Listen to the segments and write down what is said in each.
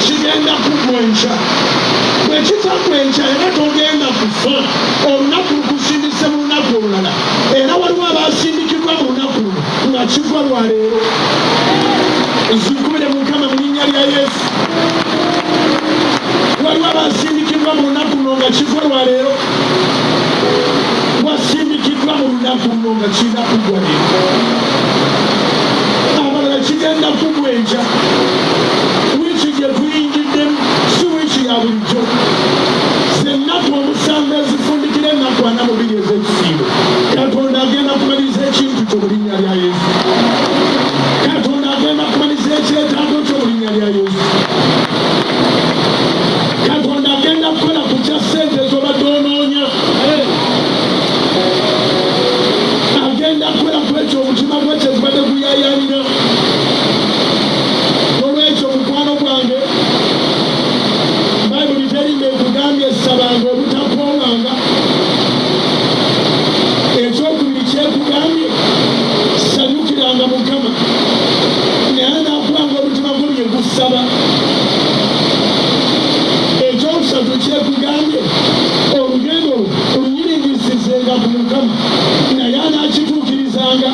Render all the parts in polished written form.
kigenda kugwenca bwe kitagwenca era togenda kufa olunaku lukusindise mu lunaku olulala era waliwo abasindikibwa mu lunaku luno nga kifa lwaleero zikubire Mukama mu linnya lya Yesu waliwo abasindikibwa mu lunaku luno nga kifa lwaleero wasindikiddwa mu lunaku luno nga kirina kugwa leero abalala kigenda kugwenca wiiki gye tuyingiddemu si wiiki ya bulijjo zennaku omusanvu ezifundikira ennaku 42 ez'ekisiibo Katonda agenda kumaliriza ekintu kyo mu linnya lya Yesu Katonda agenda kumaliriza ekyetaago kyo mu linnya lya Yesu Katonda agenda kukola ku kya ssente z'obadde onoonya agenda kukola ku ekyo omutima gwe kyezibadde guyaayaanira olw'ekyo mukwano gwange Bayibuli terimba ekugambye sabanga obutakoowanga ekyokubiri kyekugambye sanyukiranga Mukama naye anaakubanga omutima gwo bye gusaba ekyokusatu kyekugambye olugendo olunyiringisizenga ku Mukama naye anaakituukirizanga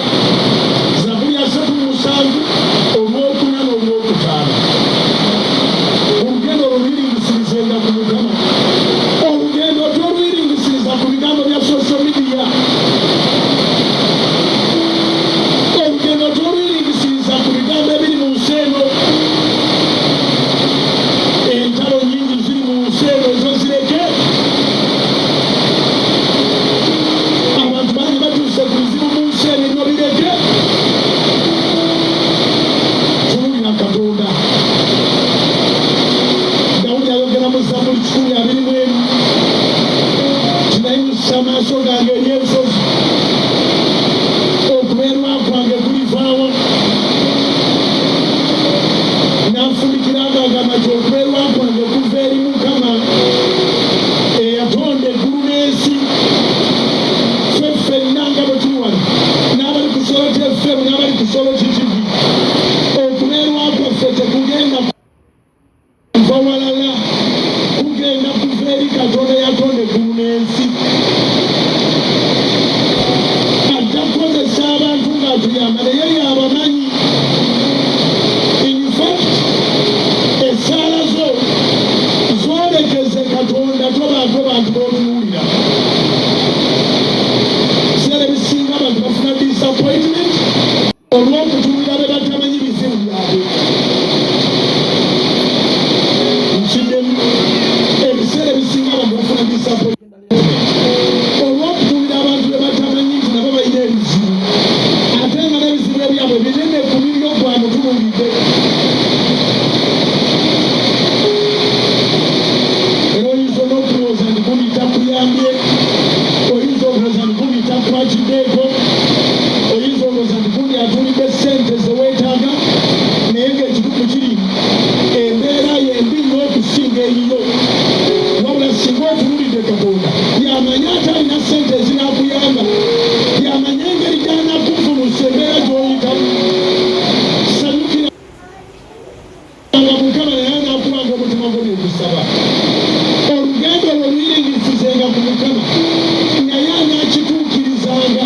Zaburi ya 37 olwokuna n'olwokutaano olugendo olwiringisirizenga ku Mukama olugendo tolwiringisiriza ku bigambo bya social media olugendo tolwiringisiriza ku bigambo ebiri mu nsi eno entalo nyingi ziri mu nsi eno ezo zireke abantu bangi batuuse ku bizibu mu nsi eno ebyo bireke tuwulira Katonda Dawudi ayogera mu Zabuli 21 tinayimusa amaaso gange eri ensozi okubeerwa kwange kulivaawa nanfunikiranga agamba nti okubeerwa kwange kuva eri Mukama eyatonda eggulu n'ensi ffenna nga bwe tuli wano n'abali ku Solo FM n'abali ku Solo TV okubeerwa kwaffe tekugenda kuva walala kugenda kuva eri Katonda yatonda eggulu n'ensi ajja kukozesa abantu ng'atuyamba naye yabamanyi in fact essaala zo zoolekeze Katonda tobaako bantu b'otunuulira ebiseera ebisinga abantu bafuna disappointment olw'okutuulira be batamanyi bizibu byabwe nkiddemu ebiseera ebisinga abantu bafuna disappointment olw'okutuulira abantu be batamanyi nti nabo balina ebizibu ate nga n'ebizibu ebyabwe binene ku milyo gwa mutunuulidde era oyinza n'okulowooza nti gundi takuyambye oyinza okulowooza nti gundi takwatiddeeko oyinza olowooza nti gundi atuulidde ssente zeweetaaga naye ng'ekituufu kiri embeera yembi n'okusinga eyiyo wabula singa otunuulidde Katonda yamanye ate alina ssente ezinaakuyamba yamanye engeri gy'anaakuvulusa embeera gy'oyitamu sanyukira Mukama naye anaakubanga omutima gwo byegusaba olugendo lwe lwiringisizenga ku Mukama naye anaakituukirizanga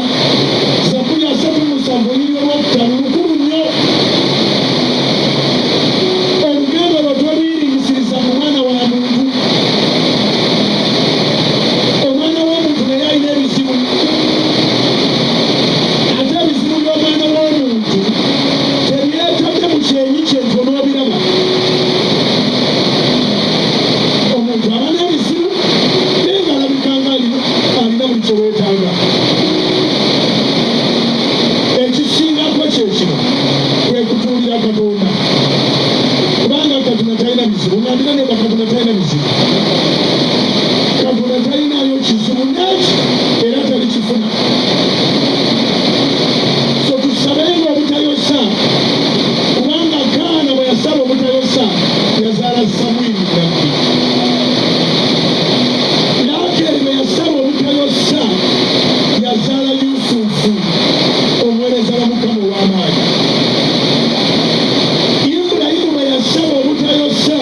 Zaburi ya 37 oluliri olwokutaano lukulu nnyo olugendo lwe tolwiringisiriza ku mwana wa muntu omwana w'omuntu naye alina ebizibu ate ebizibu by'omwana w'omuntu tebyetabye mu kyenyi kye ntonoobiraba omuntu aba n'ebizibu naye ng'alabikanga alina buli kye weetaaga ekisingako kyekino kwe kutuulira Katonda kubanga Katonda talina bizibu ngambira neba Katonda talina bizibu Katonda talinayo kizibu neki era talikifuna so tusabenga obutayosa kubanga Kaana bwe yasaba obutayosa yazaala Samwiri nabbi Laakeri bwe yasaba obutayosa yazaala Yusufu omuweereza wa Mukama ow'amaanyi Ibulayimu bwe yasaba obutayosa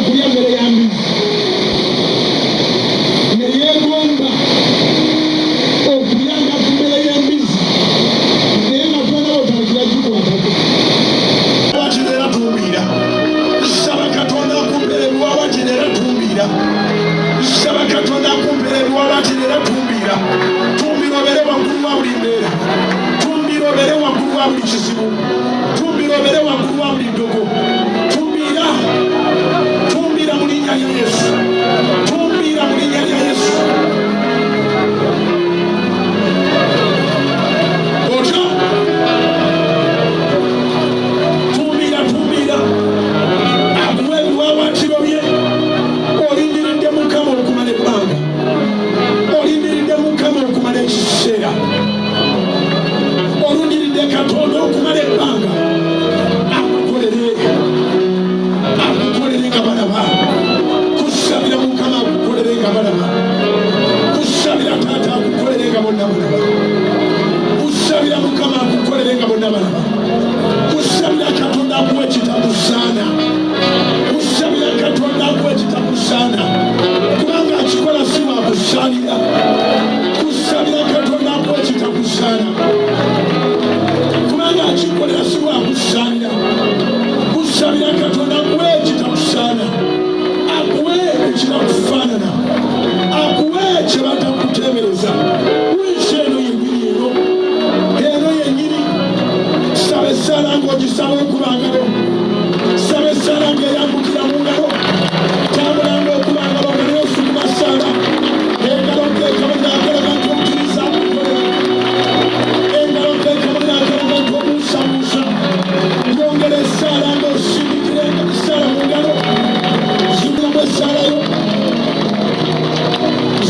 kulya mmere ya mbizi ne yeegomba okulyanga ku mmere y'embizi naye nga twanawo talikira gikwatako wakinera tumbira saba katonda akumbere ebiwawa kinera tumbira saba katonda akumbere ebiwawa kinera tumbira tumbira obere waggulu wa buli mbeera tumbira obere waggulu wa buli kizibu tumbira obere waggulu wa buli ddogo tumbira mu linnya lya Yesu tumbira mu linnya lya Yesu otyo tumbira akuwa ebiwawaatiro bye olindiridde Mukama okumala ebbanga olindiridde Mukama okumala ekiseera olundiridde Katonda okumala ebbanga akukolere nga balaba kusabira Mukama akukolere nga balaba kusabira Taata akukolere nga bonna balaba kusabira Mukama akukolere nga bonna balaba kusabira Katonda akuwa ekitakusaana kusabira Katonda akuwa ekitakusaana kubanga akikola si wakusaanira kusabira Katonda akuwa ekitakusaana kubanga akikolera si wakusaanira kusabira Katonda akuwe ekitakusaana akuwe ekitakufaanana akuwe kyebatakuteebereza wiisi eno yennyini eno yennyini saba essaala ng'ogisaba okuba ngalo saba essaala ng'eyambukira mu ngalo tambulanga okuba ngalo nga naye osukuma ssaala engalo nkeekamunakalaga nti omukkiriza akukolera engalo nkeekamunakalaga nti obuusabuusa ngongera essaala ng'osindikira essaala mu ngalo zikulamu essaalayo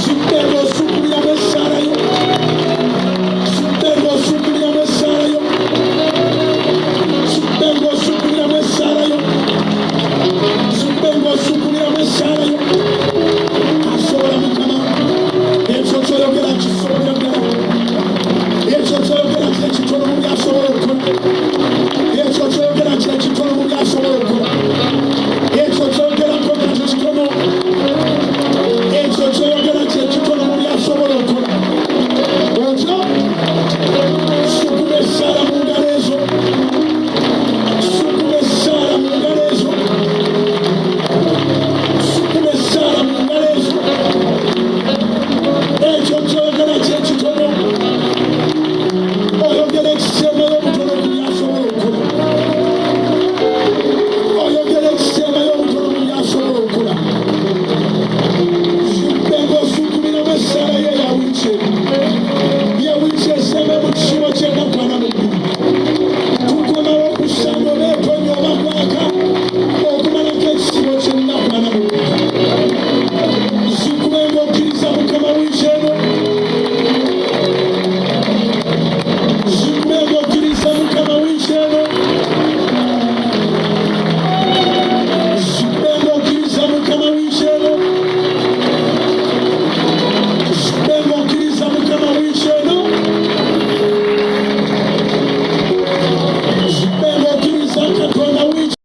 zitte ng'osukuliramu essaalayo zitte ng'osukuliramu essaalayo zitte ng'osukuliramu essaalayo zitte ng'osukuliramu essaalayo